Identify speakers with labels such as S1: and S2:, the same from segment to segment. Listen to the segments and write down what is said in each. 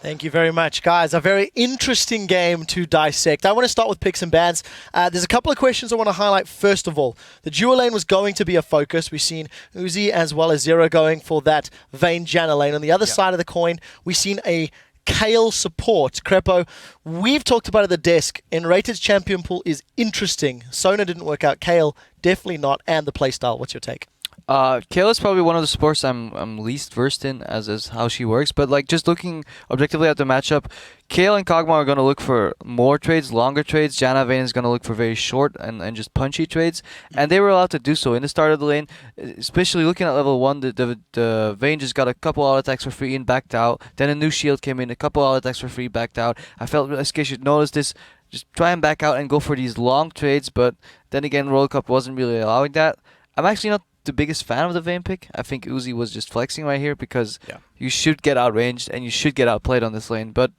S1: Thank you very much, guys. A very interesting game to dissect. I want to start with picks and bans. There's a couple of questions I want to highlight. First of all, the dual lane was going to be a focus. We've seen Uzi as well as Zero going for that Vayne Janna lane. On the other side of the coin, we've seen a Kayle support. Crepo, we've talked about it at the desk. Enrated's champion pool is interesting. Sona didn't work out. Kayle, definitely not. And the playstyle. What's your take?
S2: Kayle is probably one of the supports I'm least versed in as is how she works, but like just looking objectively at the matchup, Kayle and Kog'Maw are going to look for more trades, longer trades. Janna Vayne is going to look for very short and just punchy trades, and they were allowed to do so in the start of the lane, especially looking at level 1. The Vayne just got a couple auto attacks for free and backed out. Then a new shield came in, a couple auto attacks for free, backed out. I felt SK should notice this. Just try and back out and go for these long trades, but then again, World Cup wasn't really allowing that. I'm actually not the biggest fan of the Vayne pick. I think Uzi was just flexing right here because you should get outranged and you should get outplayed on this lane. But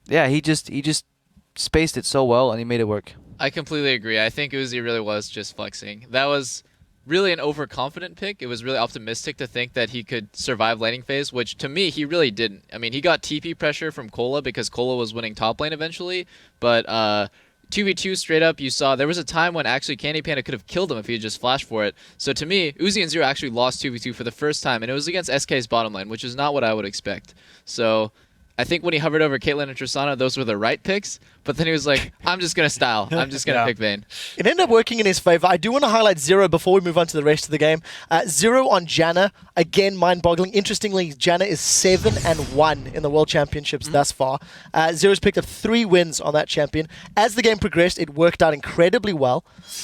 S2: yeah, he just spaced it so well and he made it work.
S3: I completely agree. I think Uzi really was just flexing. That was really an overconfident pick. It was really optimistic to think that he could survive laning phase, which to me, he really didn't. I mean, he got TP pressure from Kola because Kola was winning top lane eventually, but 2v2 straight up, you saw there was a time when actually Candy Panda could have killed him if he had just flashed for it. So to me, Uzi and Zero actually lost 2v2 for the first time, and it was against SK's bottom lane, which is not what I would expect. So I think when he hovered over Caitlyn and Tristana, those were the right picks. But then he was like, I'm just going to style. I'm just going to pick Vayne.
S1: It ended up working in his favor. I do want to highlight Zero before we move on to the rest of the game. Zero on Janna, again, mind-boggling. Interestingly, Janna is 7-1 in the World Championships thus far. Zero's picked up 3 wins on that champion. As the game progressed, it worked out incredibly well.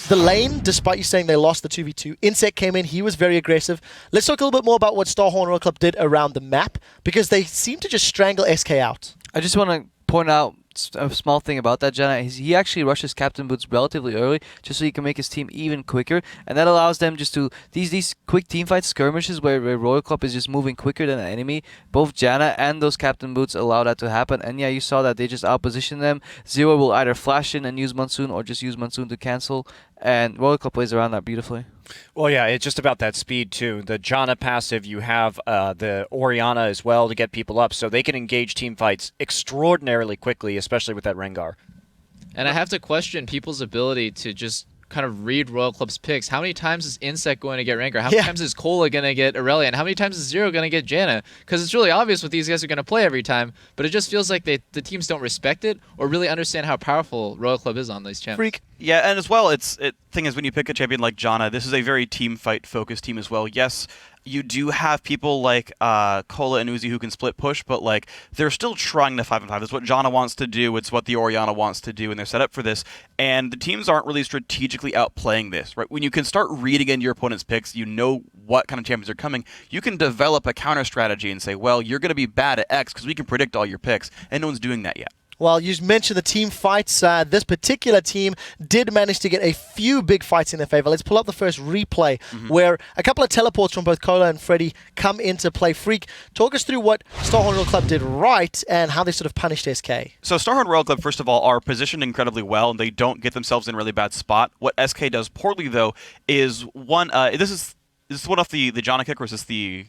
S1: The lane, despite you saying they lost the 2v2, Insect came in. He was very aggressive. Let's talk a little bit more about what Starhorn World Club did around the map, because they seem to just strangle SK out.
S2: I just want to point out a small thing about that Janna. He actually rushes Captain Boots relatively early just so he can make his team even quicker, and that allows them just to these quick team fights, skirmishes where Royal Club is just moving quicker than the enemy. Both Janna and those Captain Boots allow that to happen, and yeah, you saw that they just outposition them. Zero will either flash in and use Monsoon or just use Monsoon to cancel, and Royal Club plays around that beautifully.
S4: Well, yeah, it's just about that speed, too. The Janna passive, you have the Orianna as well to get people up, so they can engage team fights extraordinarily quickly, especially with that Rengar.
S3: And I have to question people's ability to just kind of read Royal Club's picks. How many times is Insect going to get Rengar? How many times is Kola going to get Aurelia? And how many times is Zero going to get Janna? Because it's really obvious what these guys are going to play every time, but it just feels like the teams don't respect it or really understand how powerful Royal Club is on these champs.
S1: Freak.
S5: Yeah, and as well, thing is when you pick a champion like Janna, this is a very team fight focused team as well. Yes, you do have people like Kola and Uzi who can split push, but like they're still trying the 5-on-5. It's what Janna wants to do. It's what the Orianna wants to do, and they're set up for this. And the teams aren't really strategically outplaying this, right? When you can start reading into your opponent's picks, you know what kind of champions are coming. You can develop a counter strategy and say, well, you're going to be bad at X because we can predict all your picks, and no one's doing that yet.
S1: Well, you mentioned the team fights. This particular team did manage to get a few big fights in their favor. Let's pull up the first replay where a couple of teleports from both Kola and Freddy come into play. Freak, talk us through what Starhorn Royal Club did right and how they sort of punished SK.
S5: So Starhorn Royal Club, first of all, are positioned incredibly well, and they don't get themselves in a really bad spot. What SK does poorly, though, is one... Is this one off the Janna kick, or is this the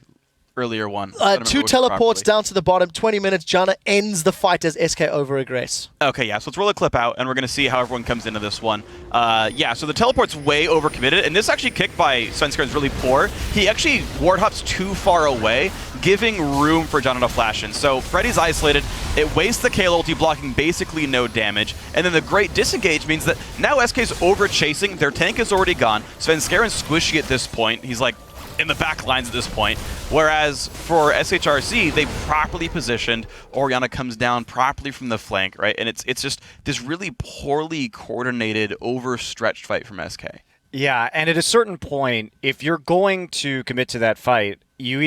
S5: earlier one?
S1: 2 teleports down to the bottom, 20 minutes. Janna ends the fight as SK over-aggress.
S5: Okay, yeah, so let's roll a clip out, and we're going to see how everyone comes into this one. Yeah, so the teleport's way overcommitted, and this actually kick by Svenskar is really poor. He actually ward hops too far away, giving room for Janna to flash in. So Freddy's isolated. It wastes the Kayle ulti, blocking basically no damage. And then the great disengage means that now SK's over-chasing. Their tank is already gone. Svenskaren's squishy at this point. He's like in the back lines at this point. Whereas for SHRC, they properly positioned. Orianna comes down properly from the flank, right? And it's just this really poorly coordinated, overstretched fight from SK.
S4: Yeah, and at a certain point, if you're going to commit to that fight, you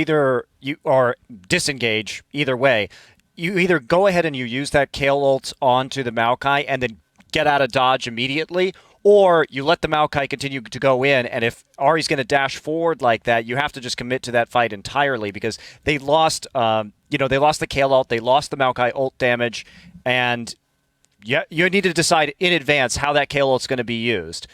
S4: or disengage either way. You either go ahead and you use that Kayle ult onto the Maokai and then get out of dodge immediately, or you let the Maokai continue to go in, and if Ahri's going to dash forward like that, you have to just commit to that fight entirely because they lost, they lost the Kayle ult, they lost the Maokai ult damage, and yeah, you need to decide in advance how that Kayle ult's going to be used.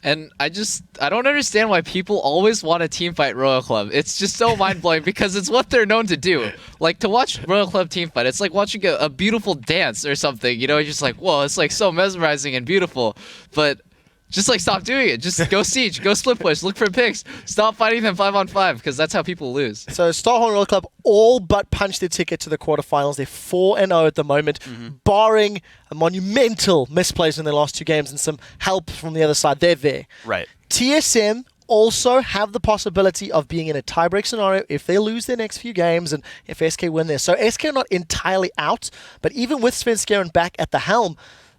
S3: And I don't understand why people always want to teamfight Royal Club. It's just so mind-blowing because it's what they're known to do. Like, to watch Royal Club teamfight, it's like watching a beautiful dance or something. You know, you're just like, whoa, it's like so mesmerizing and beautiful. But just like stop doing it. Just go siege, go split push, look for picks. Stop fighting them 5-on-5 because that's how people lose.
S1: So Starhorn Royal Club all but punched their ticket to the quarterfinals. They're 4-0 at the moment, barring a monumental misplays in their last 2 games and some help from the other side. They're there.
S5: Right.
S1: TSM also have the possibility of being in a tiebreak scenario if they lose their next few games and if SK win there. So SK are not entirely out, but even with Svenskeren back at the helm,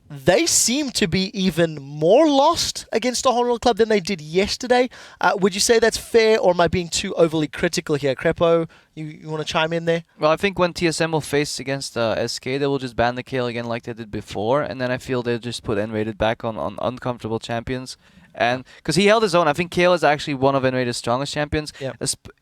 S1: they seem to be even more lost against the Royal Club than they did yesterday. Would you say that's fair, or am I being too overly critical here? Crepo, you want to chime in there?
S2: Well, I think when TSM will face against SK, they will just ban the Kale again like they did before, and then I feel they'll just put N-rated back on uncomfortable champions. And because he held his own, I think Kale is actually one of N-rated's strongest champions.
S1: Yep.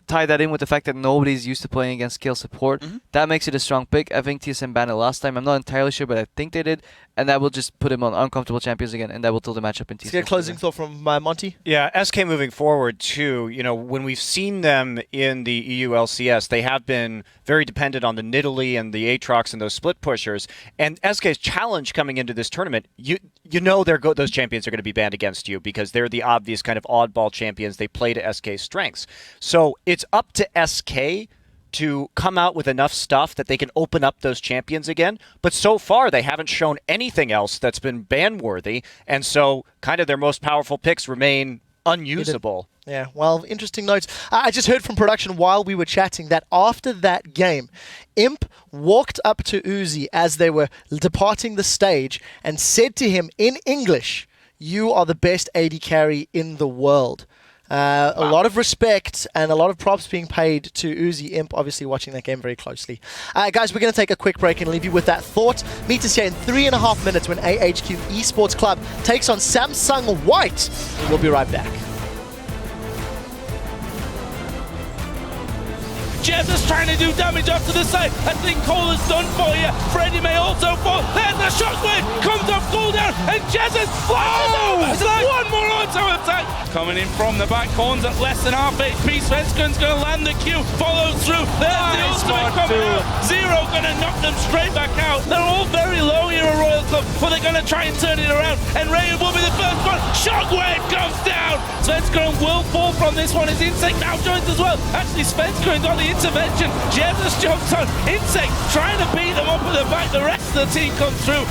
S2: Tie that in with the fact that nobody's used to playing against Kale support. That makes it a strong pick. I think TSM banned it last time. I'm not entirely sure, but I think they did. And that will just put him on uncomfortable champions again, and that will tilt the matchup in TSM.
S1: Let's get a closing thought from Monty.
S4: Yeah, SK moving forward too, you know, when we've seen them in the EU LCS, they have been very dependent on the Nidalee and the Aatrox and those split pushers. And SK's challenge coming into this tournament, you know those champions are going to be banned against you because they're the obvious kind of oddball champions. They play to SK's strengths. So it's up to SK to come out with enough stuff that they can open up those champions again. But so far, they haven't shown anything else that's been ban-worthy. And so kind of their most powerful picks remain unusable.
S1: Yeah, well, interesting notes. I just heard from production while we were chatting that after that game, Imp walked up to Uzi as they were departing the stage and said to him in English, "You are the best AD carry in the world." A lot of respect and a lot of props being paid to Uzi. Imp obviously watching that game very closely. Guys, we're going to take a quick break and leave you with that thought. Meet us here in 3.5 minutes when AHQ Esports Club takes on Samsung White. We'll be right back.
S6: Jez is trying to do damage up to the side. I think Cole is done for you. Freddy may also fall. There's the shockwave. Comes off cooldown. And Jez is flashes over. One more auto attack. Coming in from the back corners at less than half HP. Svenskeren's going to land the Q. Follows through. There's the ultimate coming out. Zero going to knock them straight back out. They're all very low here at Royal Club, but they're going to try and turn it around. And Raven will be the first one. Shockwave comes down. Svenskeren will fall from this one. His Insect now joins as well. Actually, Svenskeren got the intervention. Jez has jumped on. Insect trying to beat them up at the back. The rest of the team comes through.